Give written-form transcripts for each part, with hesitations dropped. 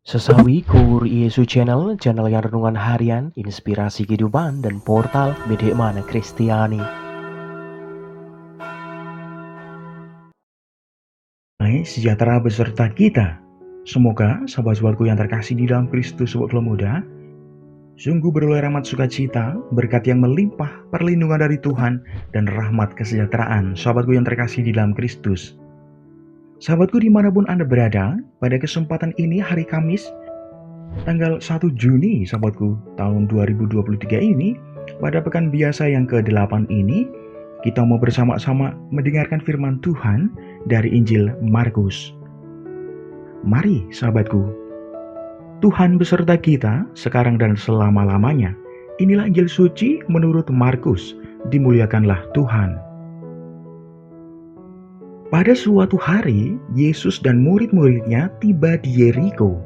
Sesawi Kur Yesu Channel yang renungan harian, inspirasi kehidupan, dan portal Bedekmana Kristiani. Damai sejahtera beserta kita. Semoga sahabat-sahabatku yang terkasih di dalam Kristus Sobat Muda, sungguh beroleh rahmat sukacita, berkat yang melimpah, perlindungan dari Tuhan, dan rahmat kesejahteraan sahabatku yang terkasih di dalam Kristus. Sahabatku dimanapun Anda berada, pada kesempatan ini hari Kamis, tanggal 1 Juni sahabatku, tahun 2023 ini, pada pekan biasa yang ke-8 ini, kita mau bersama-sama mendengarkan firman Tuhan dari Injil Markus. Mari sahabatku, Tuhan beserta kita sekarang dan selama-lamanya. Inilah Injil suci menurut Markus, dimuliakanlah Tuhan. Pada suatu hari, Yesus dan murid-muridnya tiba di Yeriko.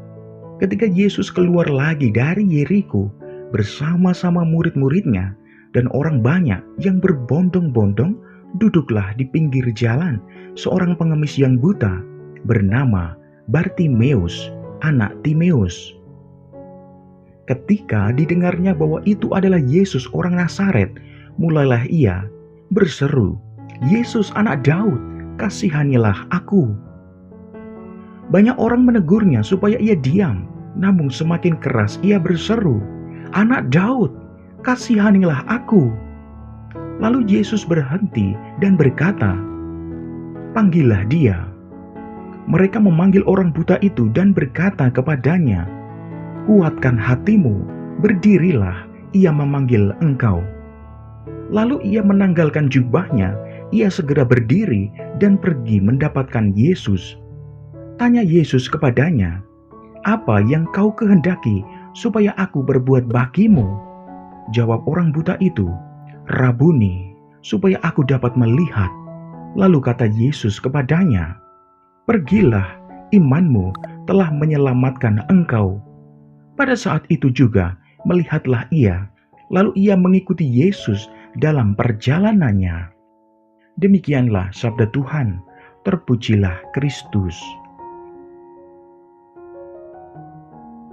Ketika Yesus keluar lagi dari Yeriko bersama-sama murid-muridnya dan orang banyak yang berbondong-bondong, duduklah di pinggir jalan seorang pengemis yang buta bernama Bartimeus, anak Timeus. Ketika didengarnya bahwa itu adalah Yesus orang Nazaret, mulailah ia berseru, "Yesus anak Daud, kasihanilah aku." Banyak orang menegurnya supaya ia diam, namun semakin keras ia berseru, "Anak Daud, kasihanilah aku." Lalu Yesus berhenti dan berkata, "Panggillah dia." Mereka memanggil orang buta itu dan berkata kepadanya, "Kuatkan hatimu, berdirilah, ia memanggil engkau." Lalu ia menanggalkan jubahnya, ia segera berdiri dan pergi mendapatkan Yesus. Tanya Yesus kepadanya, "Apa yang kau kehendaki supaya aku berbuat bagimu?" Jawab orang buta itu, "Rabuni, supaya aku dapat melihat." Lalu kata Yesus kepadanya, "Pergilah, imanmu telah menyelamatkan engkau." Pada saat itu juga melihatlah ia, lalu ia mengikuti Yesus dalam perjalanannya. Demikianlah sabda Tuhan, terpujilah Kristus.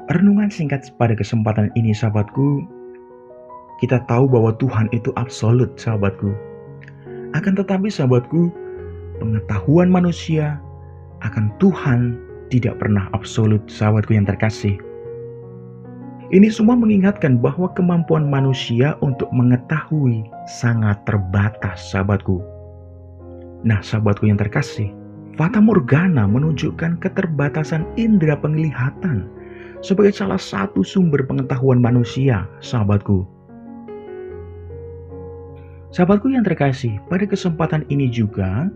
Renungan singkat pada kesempatan ini sahabatku, kita tahu bahwa Tuhan itu absolut sahabatku. Akan tetapi sahabatku, pengetahuan manusia akan Tuhan tidak pernah absolut sahabatku yang terkasih. Ini semua mengingatkan bahwa kemampuan manusia untuk mengetahui sangat terbatas sahabatku. Nah sahabatku yang terkasih, fata morgana menunjukkan keterbatasan indera penglihatan sebagai salah satu sumber pengetahuan manusia sahabatku. Sahabatku yang terkasih, pada kesempatan ini juga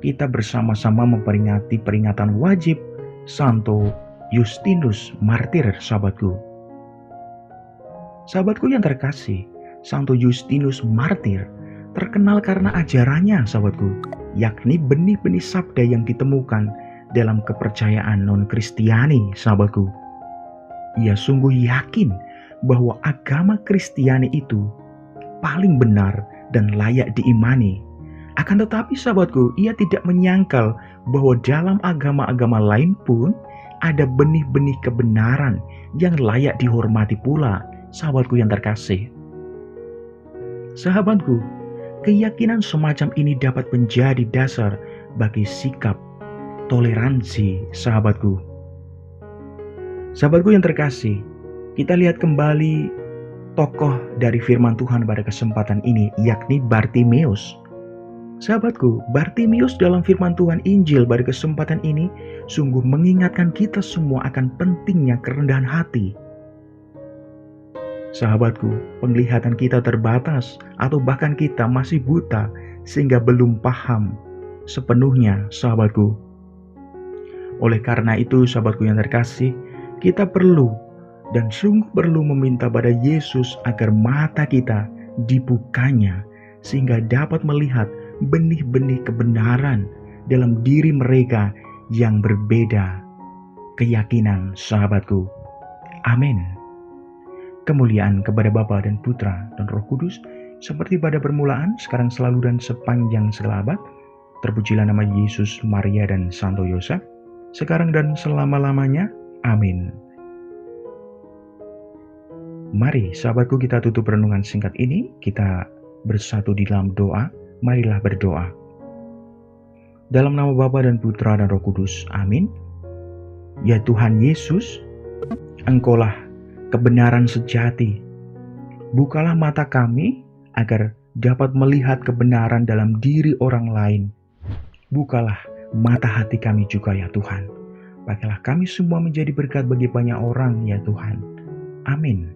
kita bersama-sama memperingati peringatan wajib Santo Justinus Martir sahabatku. Sahabatku yang terkasih, Santo Justinus Martir terkenal karena ajarannya sahabatku, yakni benih-benih sabda yang ditemukan dalam kepercayaan non-Kristiani sahabatku. Ia sungguh yakin bahwa agama Kristiani itu paling benar dan layak diimani. Akan tetapi sahabatku, ia tidak menyangkal bahwa dalam agama-agama lain pun ada benih-benih kebenaran yang layak dihormati pula, sahabatku yang terkasih. Sahabatku, keyakinan semacam ini dapat menjadi dasar bagi sikap toleransi sahabatku. Sahabatku yang terkasih, kita lihat kembali tokoh dari firman Tuhan pada kesempatan ini, yakni Bartimeus. Sahabatku, Bartimeus dalam firman Tuhan Injil pada kesempatan ini sungguh mengingatkan kita semua akan pentingnya kerendahan hati. Sahabatku, penglihatan kita terbatas atau bahkan kita masih buta sehingga belum paham sepenuhnya sahabatku. Oleh karena itu sahabatku yang terkasih, kita perlu dan sungguh perlu meminta pada Yesus agar mata kita dibukanya sehingga dapat melihat benih-benih kebenaran dalam diri mereka yang berbeda keyakinan sahabatku. Amin. Kemuliaan kepada Bapa dan Putra dan Roh Kudus, seperti pada permulaan, sekarang selalu dan sepanjang segala abad. Terpujilah nama Yesus, Maria dan Santo Yosef, sekarang dan selama-lamanya. Amin. Mari sahabatku, kita tutup renungan singkat ini, kita bersatu di dalam doa. Marilah berdoa. Dalam nama Bapa dan Putra dan Roh Kudus, amin. Ya Tuhan Yesus, Engkaulah kebenaran sejati. Bukalah mata kami agar dapat melihat kebenaran dalam diri orang lain. Bukalah mata hati kami juga ya Tuhan. Pakailah kami semua menjadi berkat bagi banyak orang ya Tuhan. Amin.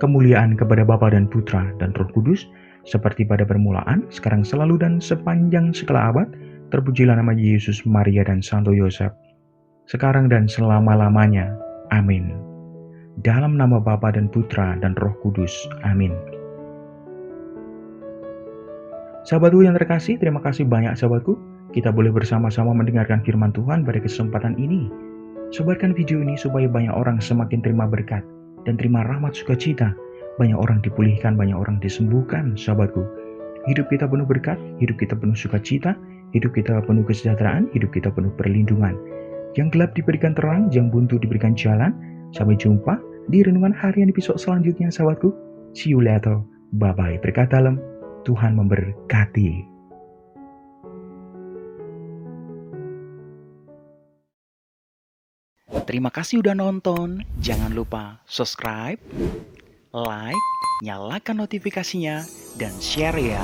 Kemuliaan kepada Bapa dan Putra dan Roh Kudus, seperti pada permulaan, sekarang selalu dan sepanjang segala abad. Terpujilah nama Yesus, Maria dan Santo Yosef, sekarang dan selama-lamanya. Amin. Dalam nama Bapa dan Putra dan Roh Kudus. Amin. Sahabatku yang terkasih, terima kasih banyak sahabatku. Kita boleh bersama-sama mendengarkan firman Tuhan pada kesempatan ini. Sebarkan video ini supaya banyak orang semakin terima berkat dan terima rahmat sukacita. Banyak orang dipulihkan, banyak orang disembuhkan sahabatku. Hidup kita penuh berkat, hidup kita penuh sukacita, hidup kita penuh kesejahteraan, hidup kita penuh perlindungan. Yang gelap diberikan terang, yang buntu diberikan jalan. Sampai jumpa di renungan harian episode selanjutnya sahabatku. See you later. Bye-bye. Berkat dalam. Tuhan memberkati. Terima kasih udah nonton. Jangan lupa subscribe, like, nyalakan notifikasinya, dan share ya.